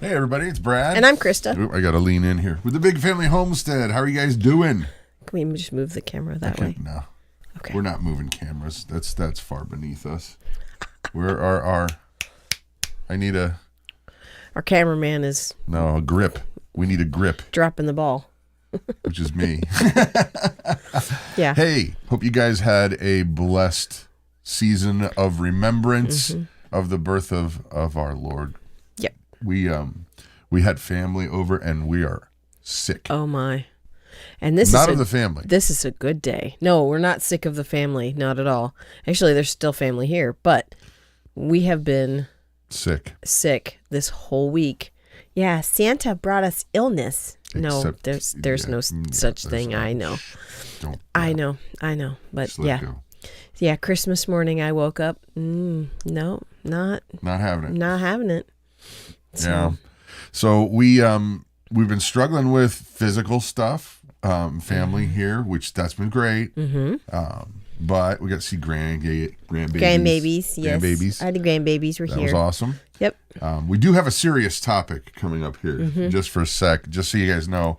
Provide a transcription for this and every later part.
Hey everybody, it's Brad. And I'm Christa. Oop, I gotta lean in here. With the Big Family Homestead. How are you guys doing? Can we just move the camera that way? No. Okay. We're not moving cameras. That's far beneath us. Where are our... I need a... Our cameraman is... No, a grip. We need a grip. Dropping the ball. Which is me. Yeah. Hey, hope you guys had a blessed season of remembrance of the birth of our Lord. Yep. We had family over and we are sick. Oh my. And this Not is of the family. This is a good day. No, we're not sick of the family. Not at all. Actually, there's still family here, but we have been sick this whole week. Yeah, Santa brought us illness. Except, there's no such thing. I know. I know. But yeah, Christmas morning I woke up. No, not having it. So. Yeah. So we've been struggling with physical stuff, family here, which that's been great. But we got to see grandbabies. Yes. Grandbabies. I had the grandbabies were here. That was awesome. Yep. We do have a serious topic coming up here, just for a sec, just so you guys know.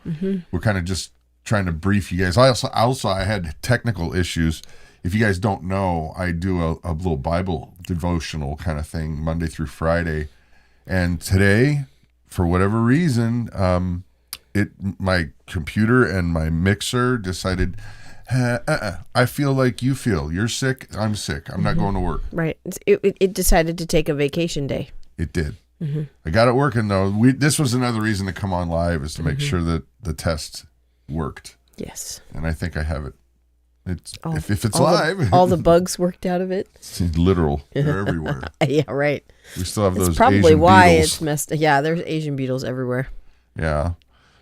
We're kind of just trying to brief you guys. I had technical issues. If you guys don't know, I do a little Bible devotional kind of thing Monday through Friday. And today, for whatever reason, my computer and my mixer decided, I feel like you feel. You're sick. I'm sick. I'm not going to work. Right. It decided to take a vacation day. It did. I got it working, though. This was another reason to come on live, is to make sure that the test worked. Yes. And I think I have it. If it's live. All the bugs worked out of it. It's literal. They're everywhere. Yeah, right. We still have those It's probably Asian why beetles. it's messed. Yeah, there's Asian beetles everywhere. Yeah.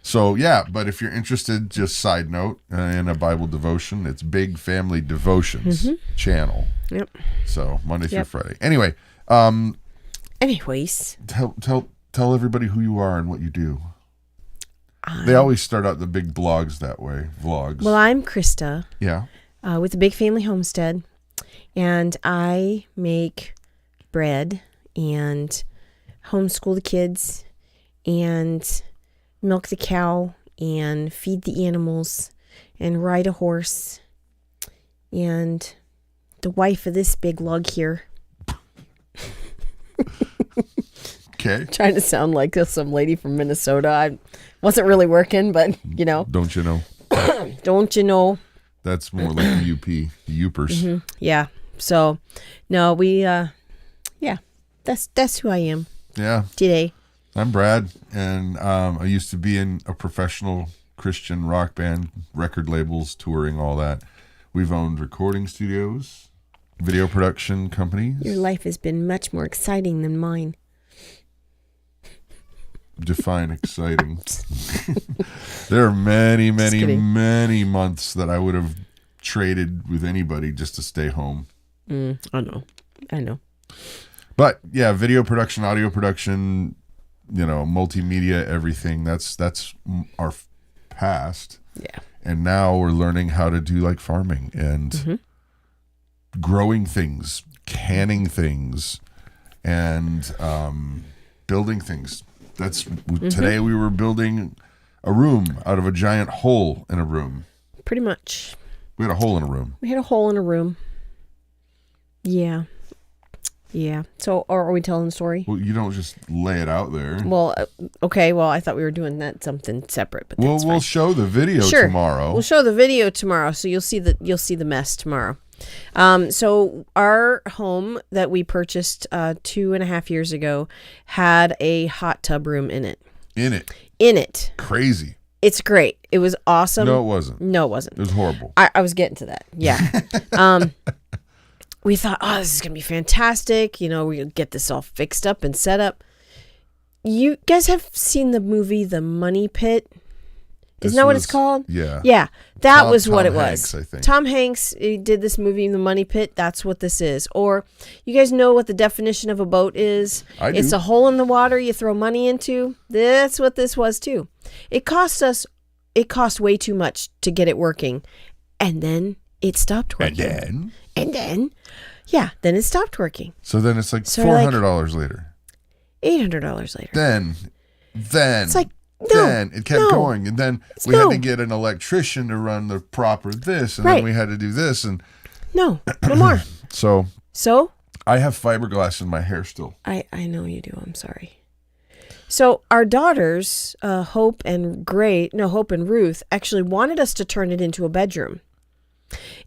So, yeah, but if you're interested, just side note, in a Bible devotion, it's Big Family Devotions channel. Yep. So, Monday through Friday. Anyway. Anyways. Tell everybody who you are and what you do. They always start out the big blogs that way, vlogs. Well, I'm Christa. Yeah. With the Big Family Homestead. And I make bread and homeschool the kids and milk the cow and feed the animals and ride a horse and the wife of this big lug here. Okay. Trying to sound like some lady from Minnesota. I wasn't really working, but you know. Don't you know? Don't you know? That's more like the UP, the Upers. Yeah. So, no, that's who I am. Yeah. Today. I'm Brad, and I used to be in a professional Christian rock band, record labels, touring, all that. We've owned recording studios, video production companies. Your life has been much more exciting than mine. Define exciting. There are many months that I would have traded with anybody just to stay home. I know. But yeah, video production, audio production, multimedia, everything. That's our past. Yeah. And now we're learning how to do like farming and growing things, canning things, and building things. Today we were building a room out of a giant hole in a room. Pretty much. We had a hole in a room. Yeah. Yeah. So, are we telling the story? Well, you don't just lay it out there. Well, okay. Well, I thought we were doing that something separate, but that's we'll fine. show the video tomorrow. We'll show the video tomorrow, so you'll see the mess tomorrow. So our home that we purchased 2.5 years ago had a hot tub room in it. In it. Crazy. It's great. It was awesome. No, it wasn't. It was horrible. I was getting to that. Yeah. We thought, this is going to be fantastic. We'll get this all fixed up and set up. You guys have seen the movie The Money Pit? Isn't that what it's called? Yeah. Yeah. That was what it Hanks, was. I think. Tom Hanks did this movie, The Money Pit. That's what this is. Or you guys know what the definition of a boat is? I do. It's a hole in the water you throw money into. That's what this was too. It cost way too much to get it working. And then it stopped working. And then then it stopped working. So then it's like $400 later. $800 later. Then then It's like, then it kept no. going, and then we had to get an electrician to run the proper this, and then we had to do this, and no more. So I have fiberglass in my hair still. I know you do. I'm sorry. So our daughters, Hope and Ruth, actually wanted us to turn it into a bedroom.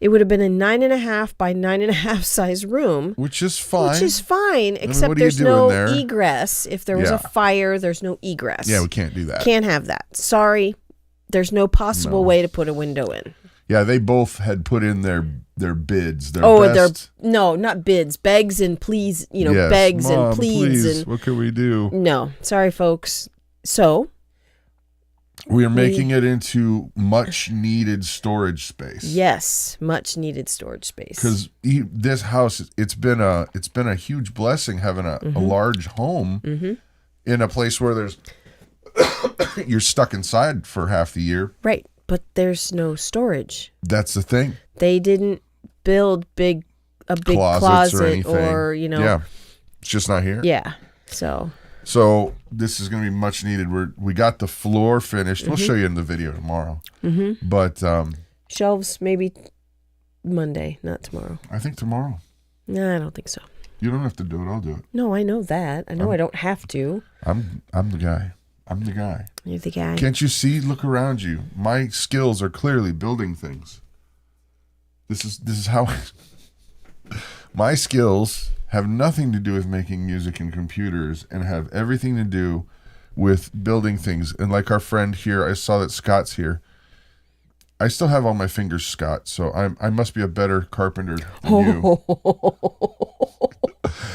It would have been a 9.5 by 9.5 size room, which is fine. Except there's no egress. If there was a fire, there's no egress. Yeah, we can't do that. Can't have that. Sorry, there's no possible way to put a window in. Yeah, they both had put in their bids. Not bids, begs and please. Begs Mom, and pleads please, and what can we do? No, sorry, folks. So. We are making it into much needed storage space. Yes, much needed storage space. Because this house, it's been a huge blessing having a large home in a place where there's you're stuck inside for half the year. Right, but there's no storage. That's the thing. They didn't build a big closet or Yeah, it's just not here. Yeah, So this is going to be much needed. We got the floor finished. We'll show you in the video tomorrow. But shelves maybe Monday, not tomorrow. I think tomorrow. No, I don't think so. You don't have to do it. I'll do it. No, I know that. I know I don't have to. I'm the guy. I'm the guy. You're the guy. Can't you see? Look around you. My skills are clearly building things. This is how my skills have nothing to do with making music and computers and have everything to do with building things. And like our friend here, I saw that Scott's here. I still have all my fingers, Scott, so I must be a better carpenter than you.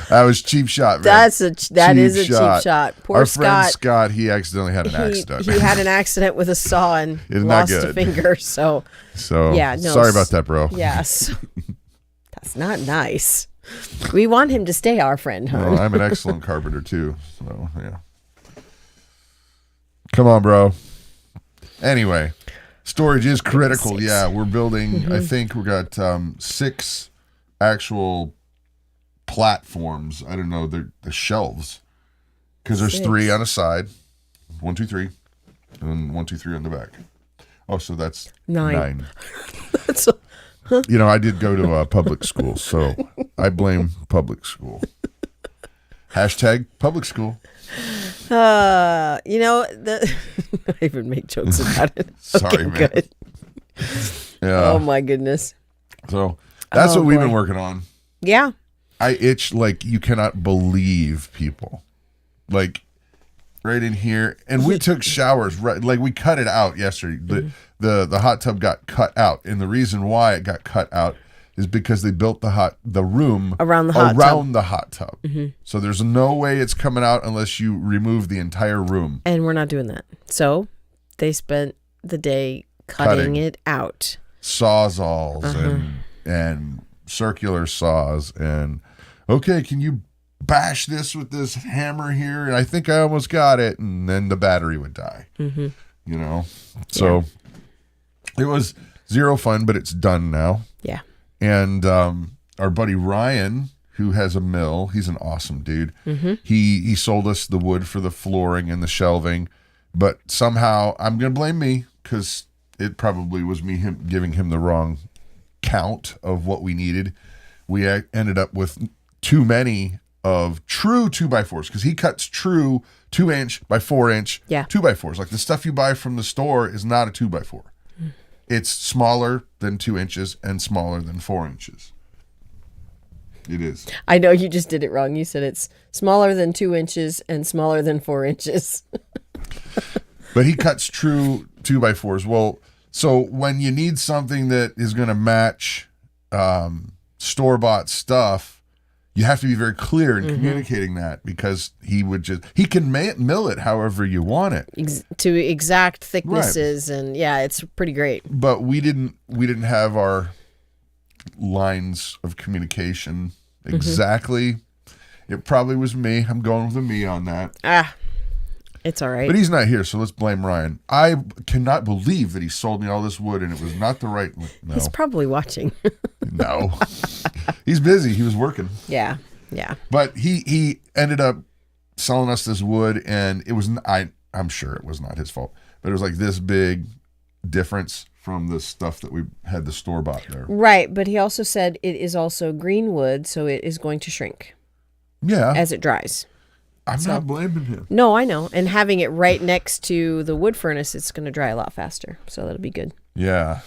That was cheap shot, man. That is a cheap shot. Poor our Scott. Our friend Scott, he accidentally had an accident. He had an accident with a saw and lost a finger. So yeah, no, sorry about that, bro. Yes. That's not nice. We want him to stay our friend, huh? Well, I'm an excellent carpenter too. So yeah. Come on, bro. Anyway, storage is critical. Yeah, we're building. I think we got 6 actual platforms. I don't know, they're the shelves, because there's 3 on a side. 1, 2, 3, and 1, 2, 3 on the back. Oh, so that's 9. That's I did go to a public school, so I blame public school. Hashtag public school. I even make jokes about it. Sorry, man. Good. Yeah. Oh my goodness. So that's what we've been working on. Yeah. I itch like you cannot believe, people. Like right in here, and we took showers right, like we cut it out yesterday. The hot tub got cut out, and the reason why it got cut out is because they built the room around the hot tub. So there's no way it's coming out unless you remove the entire room. And we're not doing that. So they spent the day cutting it out. Sawzalls and circular saws and okay, can you bash this with this hammer here? And I think I almost got it, and then the battery would die. So it was zero fun, but it's done now. Yeah. And our buddy Ryan, who has a mill, he's an awesome dude. He sold us the wood for the flooring and the shelving, but somehow I'm gonna blame me because it probably was me giving him the wrong count of what we needed. We ended up with too many of true 2x4s, because he cuts true 2-inch by 4-inch 2x4s. Like the stuff you buy from the store is not a 2x4. It's smaller than 2 inches and smaller than 4 inches. It is. I know you just did it wrong. You said it's smaller than 2 inches and smaller than 4 inches. But he cuts true 2x4s. Well, so when you need something that is going to match store-bought stuff, you have to be very clear in communicating that, because he can mill it however you want it to exact thicknesses, right. And it's pretty great. But we didn't have our lines of communication exactly. It probably was me. I'm going with a me on that. It's all right. But he's not here, so let's blame Ryan. I cannot believe that he sold me all this wood and it was not the right. No. He's probably watching. No. He's busy. He was working. Yeah. But he ended up selling us this wood, and it was I'm sure it was not his fault, but it was like this big difference from the stuff that we had the store bought there. Right, but he also said it is also green wood, so it is going to shrink. Yeah. As it dries. I'm not blaming him. No, I know. And having it right next to the wood furnace, it's going to dry a lot faster. So that'll be good. Yeah.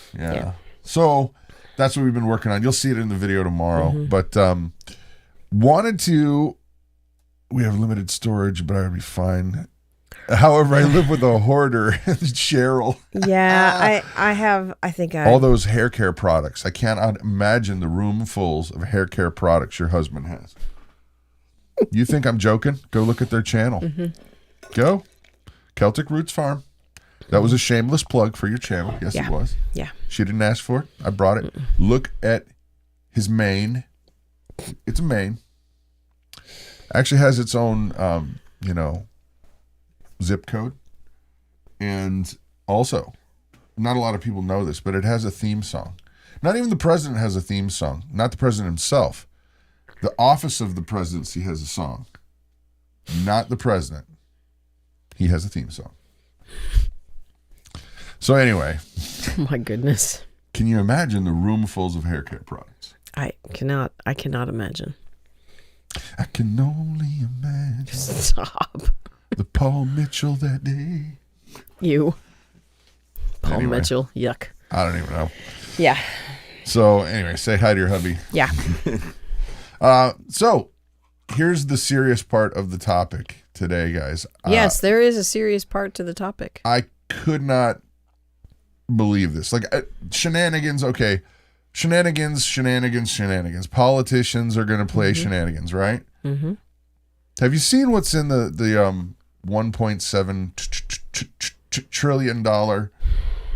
So that's what we've been working on. You'll see it in the video tomorrow. But we have limited storage, but I'll be fine. However, I live with a hoarder, Cheryl. Yeah, I think all those hair care products. I cannot imagine the roomfuls of hair care products your husband has. You think I'm joking? Go look at their channel. Go. Celtic Roots Farm. That was a shameless plug for your channel. Yes, it was. Yeah. She didn't ask for it. I brought it. Look at his mane. It's a mane. Actually has its own, zip code. And also, not a lot of people know this, but it has a theme song. Not even the president has a theme song. Not the president himself. The office of the presidency has a song. Not the president. He has a theme song. So anyway. Oh my goodness. Can you imagine the roomfuls of hair care products? I cannot imagine. I can only imagine. Stop. The Paul Mitchell that day. You. Paul Mitchell. Yuck. I don't even know. Yeah. So anyway, say hi to your hubby. Yeah. So here's the serious part of the topic today, guys. Yes, there is a serious part to the topic. I could not believe this. Like shenanigans, okay. Shenanigans. Politicians are going to play shenanigans, right? Mm-hmm. Have you seen what's in the $1.7 trillion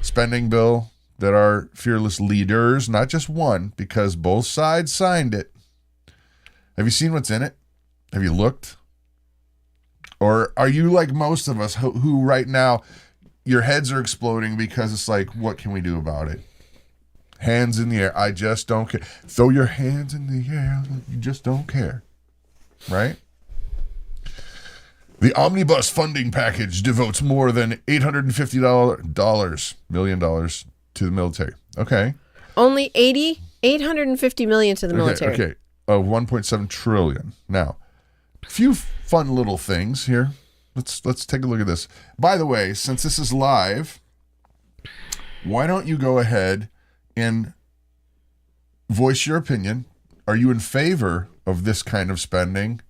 spending bill that our fearless leaders, not just one, because both sides signed it. Have you seen what's in it? Have you looked? Or are you like most of us who right now, your heads are exploding because it's like, what can we do about it? Hands in the air. I just don't care. Throw your hands in the air. You just don't care. Right? The omnibus funding package devotes more than $850 million to the military. Okay. Only $850 million to the military. Okay. 1.7 trillion. Now, a few fun little things here. Let's take a look at this. By the way, since this is live, why don't you go ahead and voice your opinion? Are you in favor of this kind of spending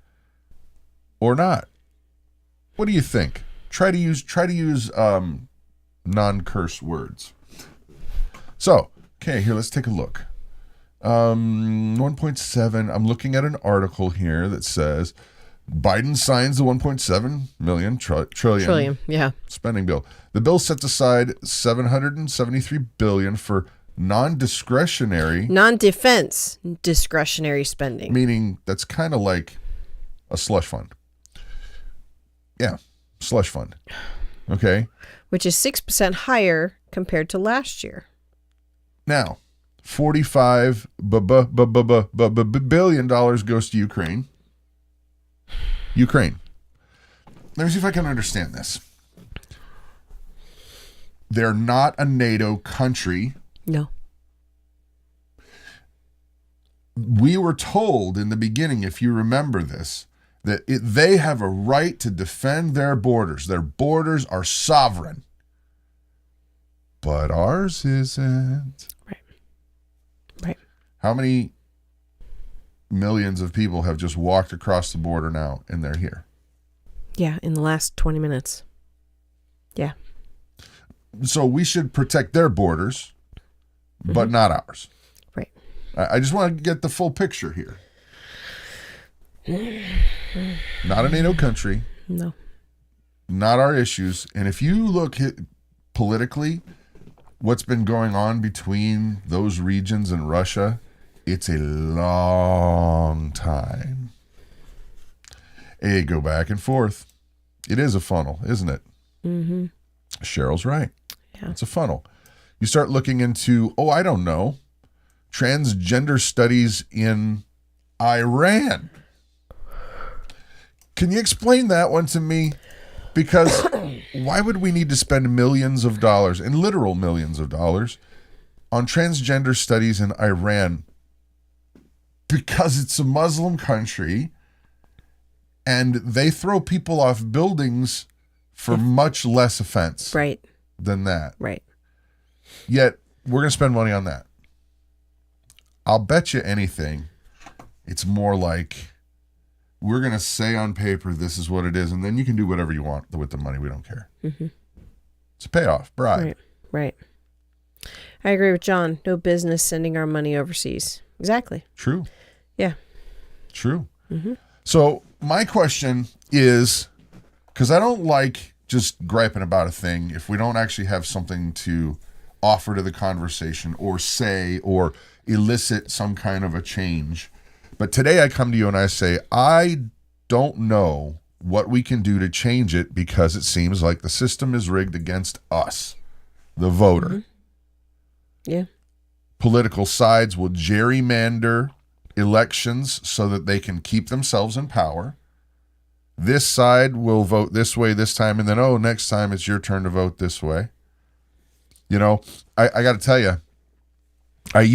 or not? What do you think? Try to use non-curse words. So, okay, here, let's take a look. 1.7, I'm looking at an article here that says Biden signs the 1.7 million trillion spending bill. The bill sets aside $773 billion for non-defense discretionary spending. Meaning that's kind of like a slush fund. Yeah, slush fund. Okay. Which is 6% higher compared to last year. Now, $45 billion goes to Ukraine. Let me see if I can understand this. They're not a NATO country. No. We were told in the beginning, if you remember this, that they have a right to defend their borders. Their borders are sovereign. But ours isn't. Right. How many millions of people have just walked across the border now and they're here? Yeah, in the last 20 minutes. Yeah. So we should protect their borders, but not ours. Right. I just want to get the full picture here. Not a NATO country. No. Not our issues. And if you look politically, what's been going on between those regions and Russia, it's a long time. They go back and forth. It is a funnel, isn't it? Mm-hmm. Cheryl's right. Yeah. It's a funnel. You start looking into, I don't know, transgender studies in Iran. Can you explain that one to me? Because why would we need to spend millions of dollars, and literal millions of dollars, on transgender studies in Iran? Because it's a Muslim country and they throw people off buildings for much less offense than that. Right. Yet we're going to spend money on that. I'll bet you anything. It's more like we're going to say on paper, this is what it is. And then you can do whatever you want with the money. We don't care. Mm-hmm. It's a payoff, bribe. Right. I agree with John. No business sending our money overseas. Exactly. True. Yeah. True. Mm-hmm. So my question is, because I don't like just griping about a thing if we don't actually have something to offer to the conversation or say or elicit some kind of a change. But today I come to you and I say, I don't know what we can do to change it because it seems like the system is rigged against us, the voter. Mm-hmm. Yeah. Political sides will gerrymander elections so that they can keep themselves in power. This side will vote this way this time, and then, next time it's your turn to vote this way. You know, I got to tell you, I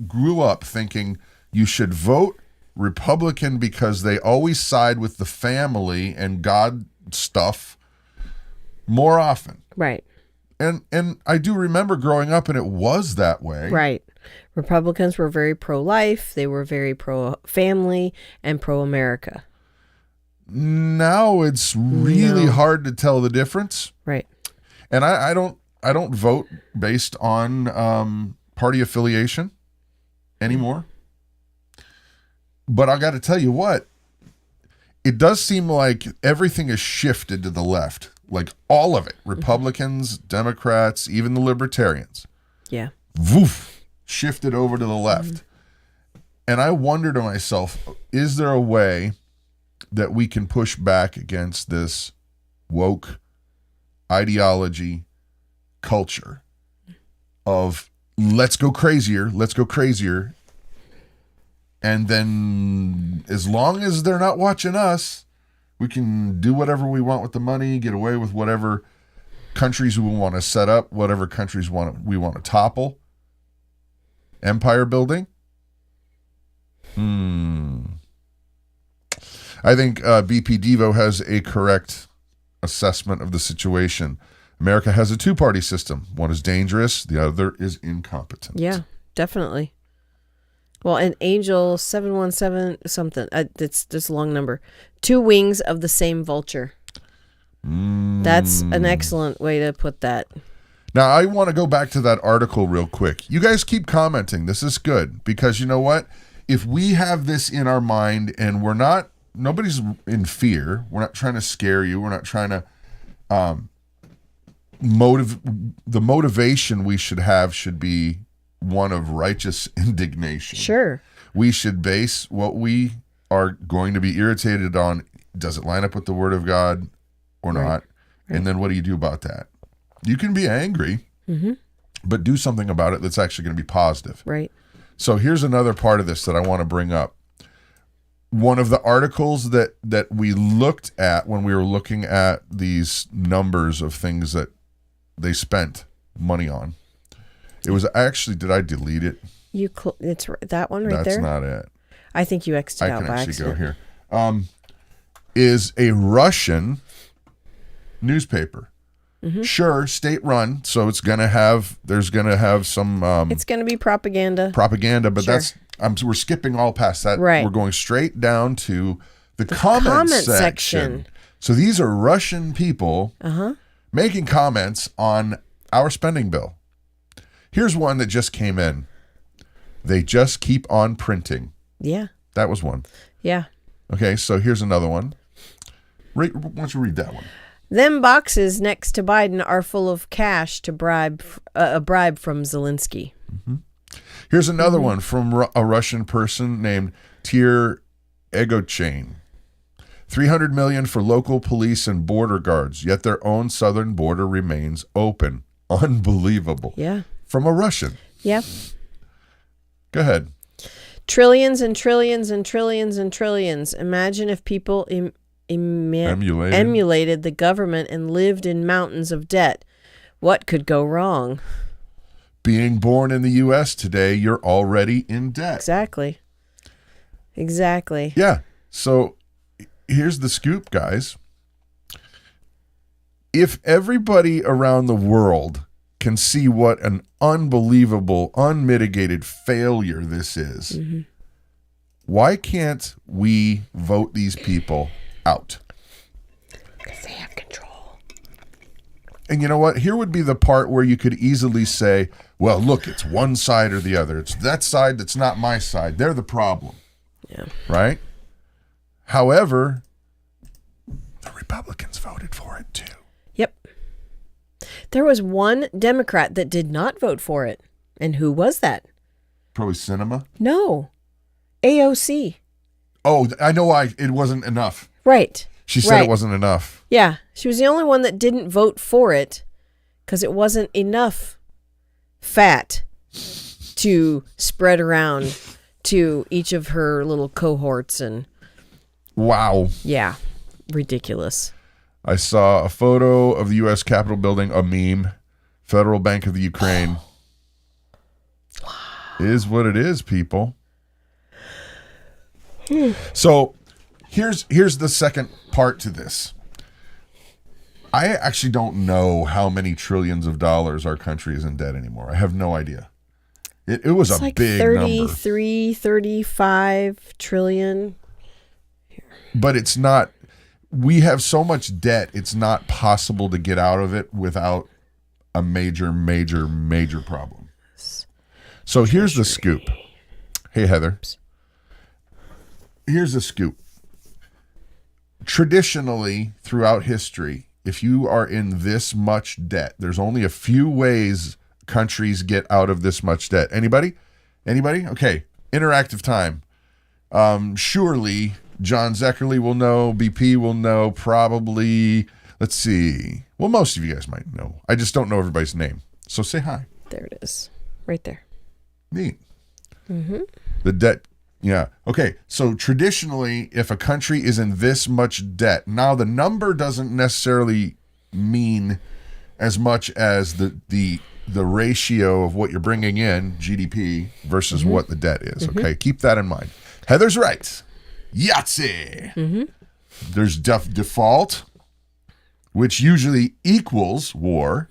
grew up thinking you should vote Republican because they always side with the family and God stuff more often. Right. And I do remember growing up and it was that way. Right. Republicans were very pro-life. They were very pro-family and pro-America. Now it's really hard to tell the difference. Right. And I don't vote based on party affiliation anymore. But I got to tell you what, it does seem like everything is shifted to the left. Like all of it. Republicans, Democrats, even the libertarians. Yeah. Woof, shifted over to the left. Mm-hmm. And I wonder to myself, is there a way that we can push back against this woke ideology culture of let's go crazier. And then as long as they're not watching us, we can do whatever we want with the money, get away with whatever countries we want to set up, whatever countries we want to topple. Empire building? I think BP Devo has a correct assessment of the situation. America has a two-party system. One is dangerous. The other is incompetent. Yeah, definitely. Well, and Angel 717 something. It's just a long number. Two wings of the same vulture. That's an excellent way to put that. Now, I want to go back to that article real quick. You guys keep commenting. This is good because you know what? If we have this in our mind and nobody's in fear. We're not trying to scare you. We're not trying to the motivation we should have should be one of righteous indignation. Sure. We should base what we are going to be irritated on. Does it line up with the Word of God or not? Right. And then what do you do about that? You can be angry, but do something about it that's actually going to be positive. Right. So here's another part of this that I want to bring up. One of the articles that we looked at when we were looking at these numbers of things that they spent money on, it was actually, did I delete it? It's that one right there? That's not it. I think you X'd it out by accident. I can actually go here. Is a Russian newspaper. Mm-hmm. Sure, state-run, so there's going to have some... it's going to be propaganda. But sure. We're skipping all past that. Right. We're going straight down to the comment section. So these are Russian people making comments on our spending bill. Here's one that just came in. They just keep on printing. Yeah. That was one. Yeah. Okay, so here's another one. Why don't you read that one? Them boxes next to Biden are full of cash to bribe a bribe from Zelensky. Mm-hmm. Here's another one from a Russian person named Tier Egochain. $300 million for local police and border guards, yet their own southern border remains open. Unbelievable. Yeah. From a Russian. Yeah. Go ahead. Trillions and trillions and trillions and trillions. Imagine if people emulated the government and lived in mountains of debt. What could go wrong? Being born in the U.S. today, you're already in debt. Exactly. Yeah. So here's the scoop, guys. If everybody around the world can see what an unbelievable, unmitigated failure this is, why can't we vote these people out? Because they have control. And you know what? Here would be the part where you could easily say, well, look, it's one side or the other. It's that side that's not my side. They're the problem. Yeah. Right? However, the Republicans voted for it too. Yep. There was one Democrat that did not vote for it. And who was that? Probably Cinema. No. AOC. Oh, I know why. It wasn't enough. Right. She said it wasn't enough. Yeah. She was the only one that didn't vote for it because it wasn't enough fat to spread around to each of her little cohorts. And wow. Yeah. Ridiculous. I saw a photo of the U.S. Capitol building, a meme. Federal Bank of the Ukraine. Is what it is, people. So here's the second part to this. I actually don't know how many trillions of dollars our country is in debt anymore. I have no idea. It was it's a like big 33, 35 trillion. But it's not, we have so much debt, it's not possible to get out of it without a major problem. So here's the scoop. Hey, Heather. Here's the scoop. Traditionally, throughout history, if you are in this much debt, there's only a few ways countries get out of this much debt. Anybody? Okay. Interactive time. Surely John Zeckerly will know. BP will know. Probably. Let's see. Well, most of you guys might know. I just don't know everybody's name. So say hi. There it is. Right there. Neat. The debt. Yeah. Okay. So traditionally, if a country is in this much debt, now the number doesn't necessarily mean as much as the ratio of what you're bringing in, GDP, versus what the debt is. Okay. Keep that in mind. Heather's right. Yahtzee. There's default, which usually equals war,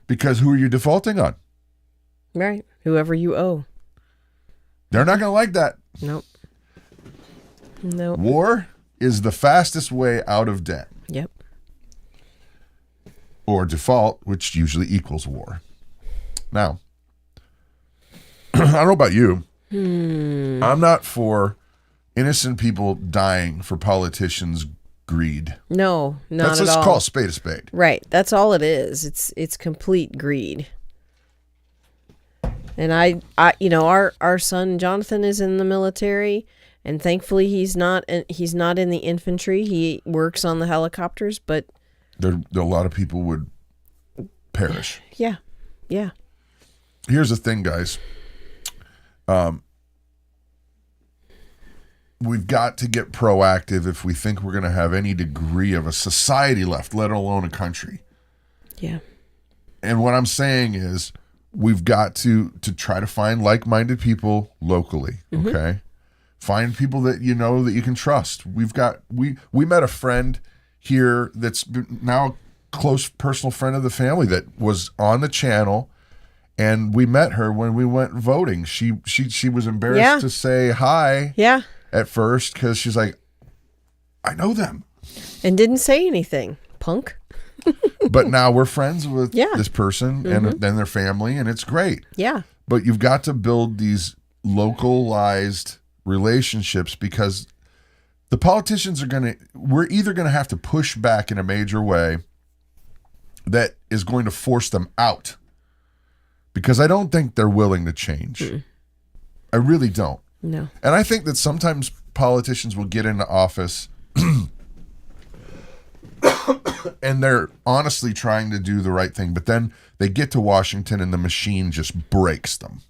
because who are you defaulting on? Right. Whoever you owe. They're not going to like that. Nope. War is the fastest way out of debt. Yep. Or default, which usually equals war. Now, I don't know about you. I'm not for innocent people dying for politicians' greed. No, not at all. Let's call a spade a spade. Right. That's all it is. It's complete greed. And I our son Jonathan is in the military, and thankfully he's not in the infantry. He works on the helicopters, but there a lot of people would perish. Yeah. Here's the thing, guys. We've got to get proactive if we think we're going to have any degree of a society left, let alone a country. Yeah. And what I'm saying is, we've got to try to find like-minded people locally, okay? Find people that you know that you can trust. We met a friend here that's now a close personal friend of the family that was on the channel, and we met her when we went voting. She was embarrassed to say hi at first because she's like, I know them. And didn't say anything, punk. But now we're friends with this person and their family, and it's great. Yeah. But you've got to build these relationships, because the politicians we're either going to have to push back in a major way that is going to force them out, because I don't think they're willing to change. I really don't. No. And I think that sometimes politicians will get into office and they're honestly trying to do the right thing, but then they get to Washington and the machine just breaks them.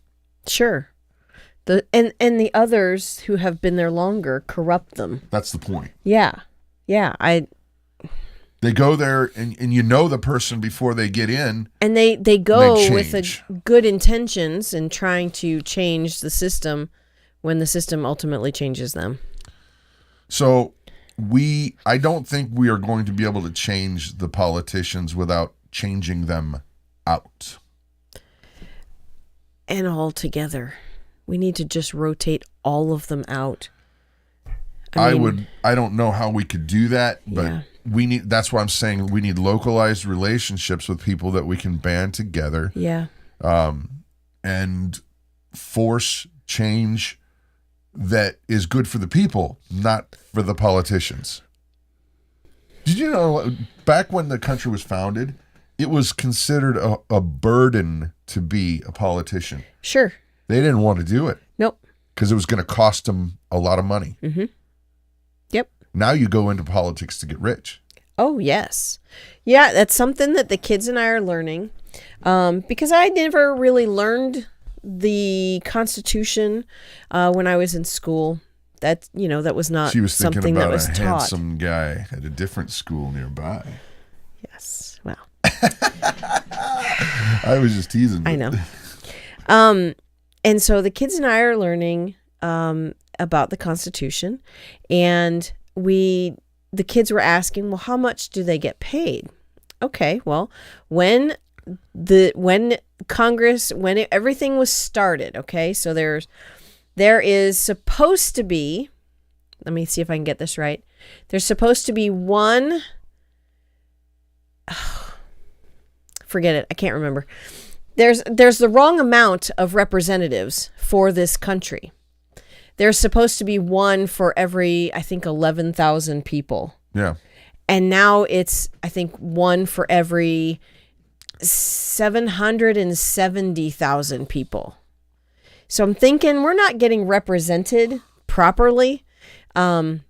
Sure. And the others who have been there longer corrupt them. That's the point. Yeah. Yeah, They go there, and you know the person before they get in. And they go they with good intentions and trying to change the system when the system ultimately changes them. So I don't think we are going to be able to change the politicians without changing them out. And all together. We need to just rotate all of them out. I don't know how we could do that, but that's why I'm saying we need localized relationships with people that we can band together. Yeah. And force change that is good for the people, not for the politicians. Did you know back when the country was founded, it was considered a burden to be a politician? Sure. They didn't want to do it. Nope. Because it was going to cost them a lot of money. Mm-hmm. Yep. Now you go into politics to get rich. Oh, yes. Yeah, that's something that the kids and I are learning. Because I never really learned the Constitution when I was in school. That was not she was thinking something about that was a taught. handsome guy at a different school nearby. Yes. Well. I was just teasing. I know. And so the kids and I are learning about the Constitution, and the kids were asking, well, how much do they get paid? Okay, well, when everything was started, okay, so there is supposed to be, let me see if I can get this right. There's supposed to be forget it, I can't remember. There's the wrong amount of representatives for this country. There's supposed to be one for every, I think, 11,000 people. Yeah. And now it's, I think, one for every 770,000 people. So I'm thinking we're not getting represented properly. And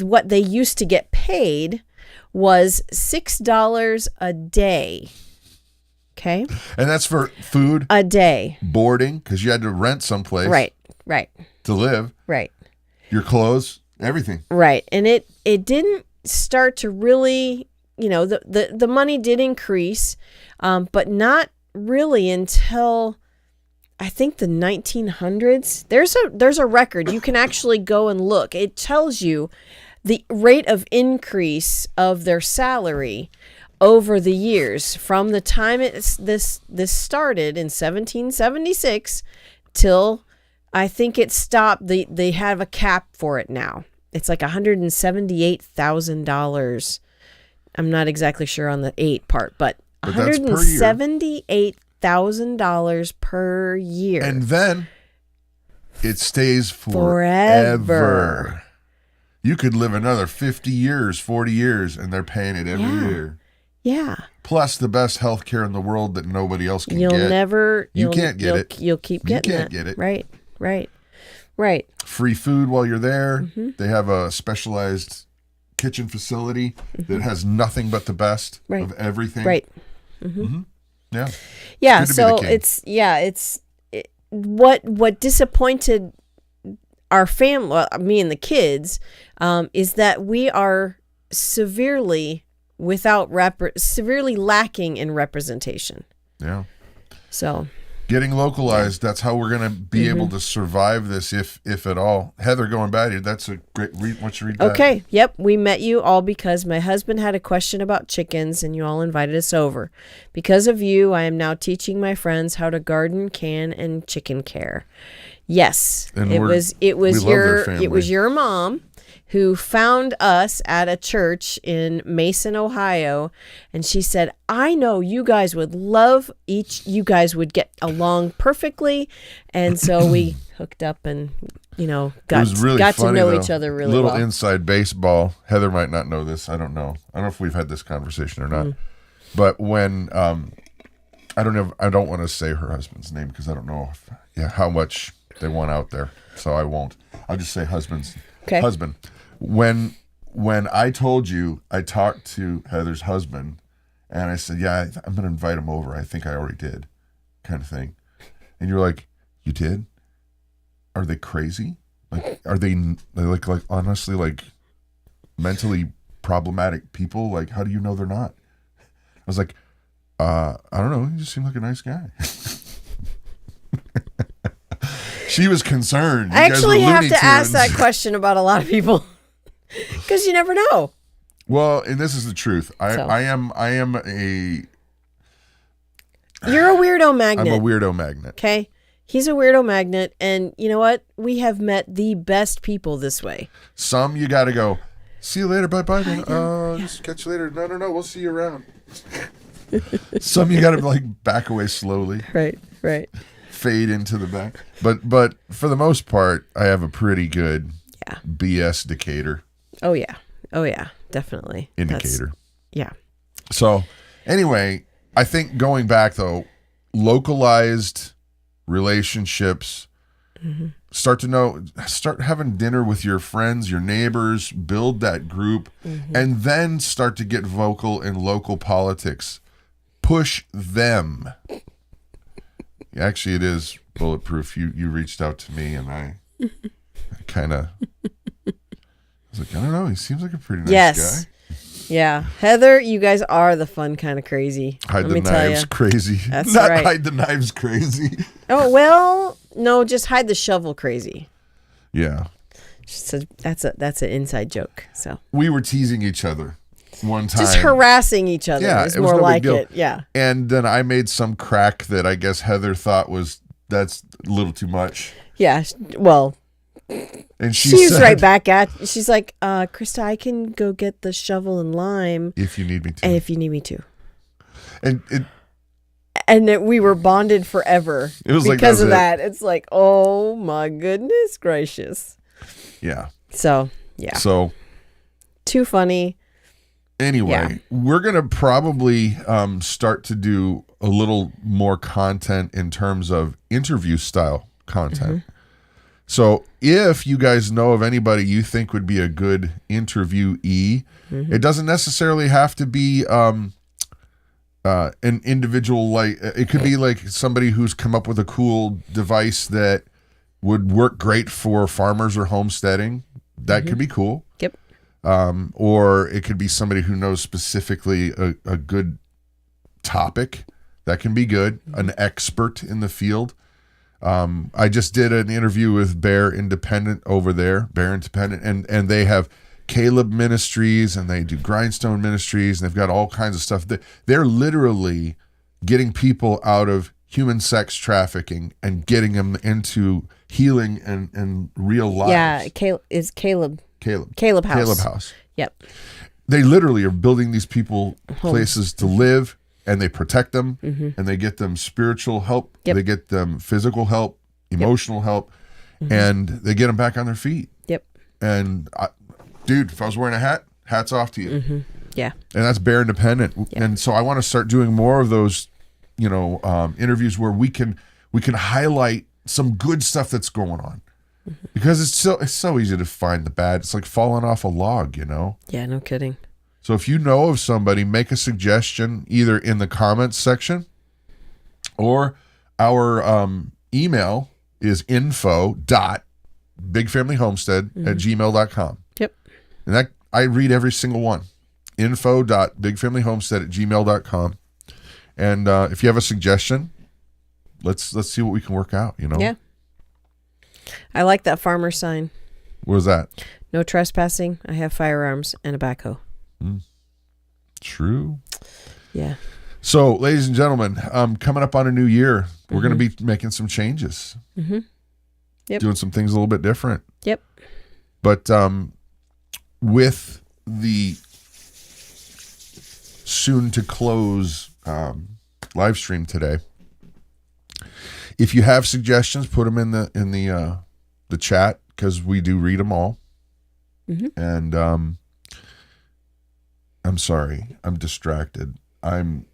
what they used to get paid was $6 a day. Okay. And that's for food a day, boarding, because you had to rent someplace. Right. To live. Right. Your clothes, everything. Right. And it didn't start to really, the money did increase, but not really until I think the 1900s. There's a record. You can actually go and look. It tells you the rate of increase of their salary over the years from the time this started in 1776 till I think it stopped. They have a cap for it now. It's like $178,000. I'm not exactly sure on the 8 part, but $178,000 per year. And then it stays forever. You could live another 50 years, 40 years, and they're paying it every year. Yeah. Plus the best health care in the world that nobody else can get. You can't get it. You'll keep getting it. You can't get it. Right. Free food while you're there. Mm-hmm. They have a specialized kitchen facility that has nothing but the best of everything. Right. Mm-hmm. Mm-hmm. Yeah. Yeah. So what disappointed our family, me and the kids, is that we are severely lacking in representation. Yeah. So getting localized, that's how we're going to be able to survive this, if at all. Heather, going back here, that's a great read. Why don't you read that? Okay. Yep. We met you all because my husband had a question about chickens and you all invited us over. Because of you, I am now teaching my friends how to garden, can, and chicken care. Yes. And it was your mom who found us at a church in Mason, Ohio, and she said, I know you guys would you guys would get along perfectly. And so we hooked up and, got to know each other really well. Little inside baseball. Heather might not know this. I don't know. I don't know if we've had this conversation or not. But when, I don't want to say her husband's name because I don't know how much they want out there. So I won't. I'll just say husband. When I told you, I talked to Heather's husband, and I said, yeah, I'm going to invite him over. I think I already did, kind of thing. And you're like, you did? Are they crazy? Like, are they like honestly, like, mentally problematic people. Like, how do you know they're not? I was like, I don't know. You just seem like a nice guy. She was concerned. I actually have to ask that question about a lot of people because you never know. Well, and this is the truth. I am You're a weirdo magnet. I'm a weirdo magnet. Okay. He's a weirdo magnet. And you know what? We have met the best people this way. Some you got to go, see you later. Bye-bye. Just catch you later. No. We'll see you around. Some you got to like back away slowly. Right. Fade into the back. But for the most part, I have a pretty good BS indicator. Oh, yeah. Definitely. Indicator. Yeah. So anyway, I think going back though, localized relationships, start having dinner with your friends, your neighbors, build that group, and then start to get vocal in local politics. Push them. Actually, it is bulletproof. You reached out to me, and I kind of was like, I don't know. He seems like a pretty nice guy. Yeah. Heather, you guys are the fun kind of crazy. Hide the knives crazy. That's Not right. hide the knives crazy. Oh, well, no, just hide the shovel crazy. Yeah. So that's an inside joke. So we were teasing each other one time. Just harassing each other is more like it. Yeah. And then I made some crack that I guess Heather thought that's a little too much. Yeah. Well, and she was right back at. She's like, Christa, I can go get the shovel and lime if you need me to. And if you need me to. And we were bonded forever. It was because of that. It's like, oh my goodness gracious. Yeah. So yeah. So too funny. Anyway, we're gonna probably start to do a little more content in terms of interview style content. So if you guys know of anybody you think would be a good interviewee, it doesn't necessarily have to be an individual. Like it could be like somebody who's come up with a cool device that would work great for farmers or homesteading. That could be cool. Yep. Or it could be somebody who knows specifically a good topic. That can be good. An expert in the field. I just did an interview with Bear Independent over there, Bear Independent, and they have Caleb Ministries and they do Grindstone Ministries and they've got all kinds of stuff. They're literally getting people out of human sex trafficking and getting them into healing and real lives. Yeah, Caleb House. Caleb House. Yep. They literally are building these people places to live. And they protect them, and they get them spiritual help. Yep. They get them physical help, emotional help, and they get them back on their feet. Yep. And dude, if I was wearing a hat, hats off to you. Yeah. And that's Bear Independent. Yep. And so I want to start doing more of those, interviews where we can highlight some good stuff that's going on, because it's so easy to find the bad. It's like falling off a log, Yeah, no kidding. So if you know of somebody, make a suggestion either in the comments section or our email is info.bigfamilyhomestead@gmail.com. Yep. And that I read every single one. info.bigfamilyhomestead@gmail.com. And if you have a suggestion, let's see what we can work out, Yeah. I like that farmer sign. What was that? No trespassing. I have firearms and a backhoe. True. Yeah. So, ladies and gentlemen, coming up on a new year, we're going to be making some changes. Yep. Doing some things a little bit different. Yep. But with the soon to close live stream today, if you have suggestions, put them in the chat, because we do read them all. And I'm sorry, I'm distracted. I'm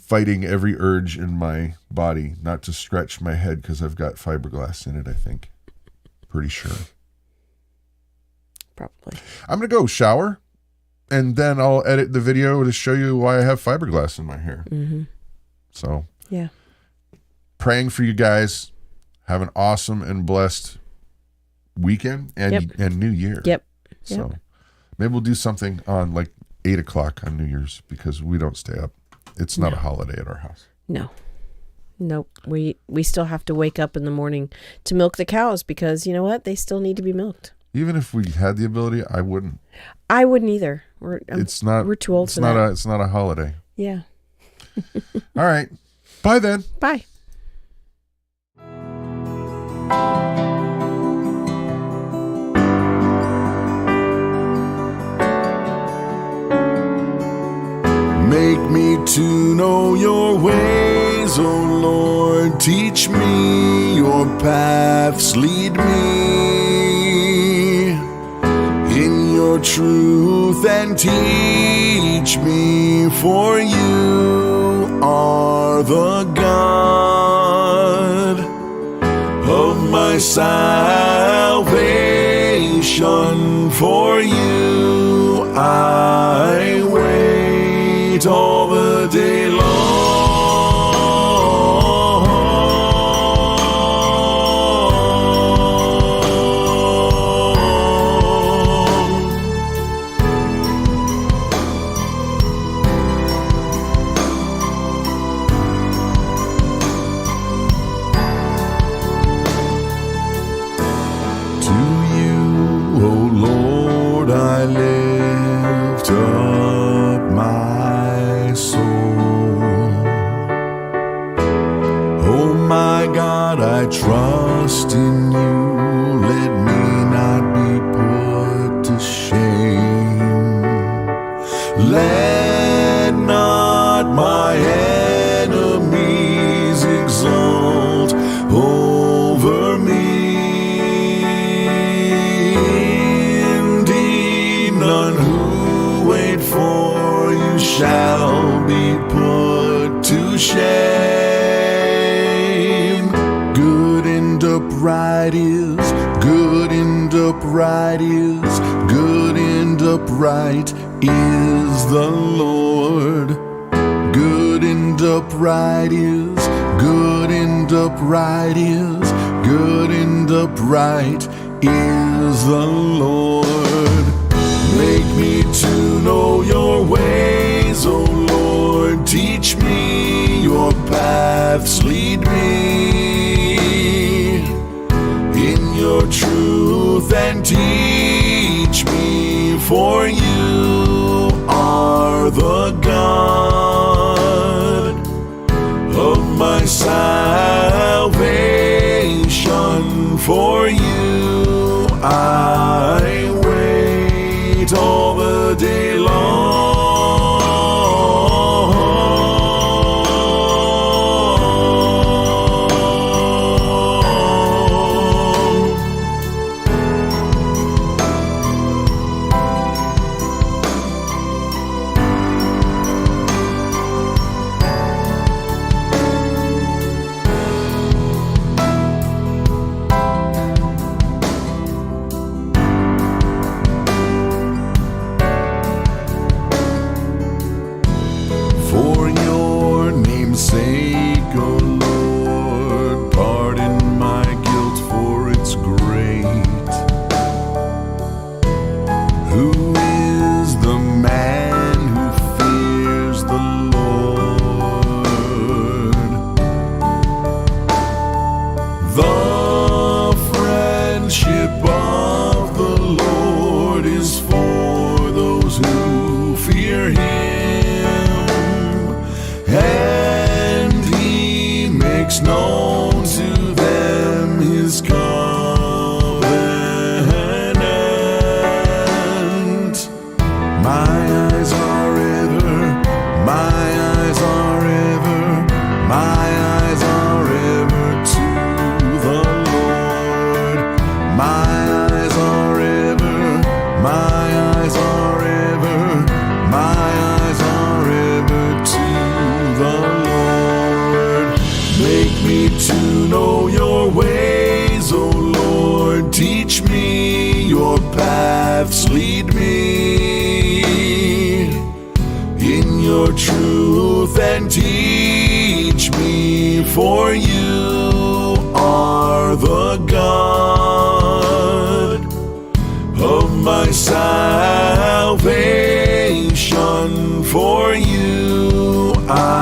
fighting every urge in my body not to stretch my head because I've got fiberglass in it, I think. Pretty sure. Probably. I'm going to go shower, and then I'll edit the video to show you why I have fiberglass in my hair. So, yeah. Praying for you guys. Have an awesome and blessed weekend and New Year. Yep. So maybe we'll do something on like 8 o'clock on New Year's because we don't stay up. It's not a holiday at our house. No. Nope. We still have to wake up in the morning to milk the cows because you know what? They still need to be milked. Even if we had the ability, I wouldn't. I wouldn't either. We're too old for that. It's not a holiday. Yeah. All right. Bye then. Bye. Make me to know your ways, O Lord. Teach me your paths. Lead me in your truth and teach me, for you are the God of my salvation. For you I wait all the day long. To you, O Lord, I lift up my soul. Oh my God, I trust in you. Let me not be put to shame. Let not my enemies exult over me. Indeed, none who wait for you shall be put to shame. Good and upright is, good and upright is, good and upright is the Lord. Good and upright is, good and upright is, good and upright is the Lord. Make me to know your ways, O Lord. Teach me your paths. Lead me in your truth and teach me, for you are the God of my salvation. For you I wait all the day long. For your name's sake, O Lord, pardon my guilt, for it's great. Who is the man who fears the Lord? The friendship of the Lord is for those who fear him. And he makes known to them his covenant. My eyes are ever, my eyes are ever, my eyes are ever to the Lord. My eyes are ever, my eyes are ever, my eyes are ever to the Lord. Make me to know your ways, O Lord. Teach me your paths. Lead me in your truth and teach me, for you are the God of my salvation. For you I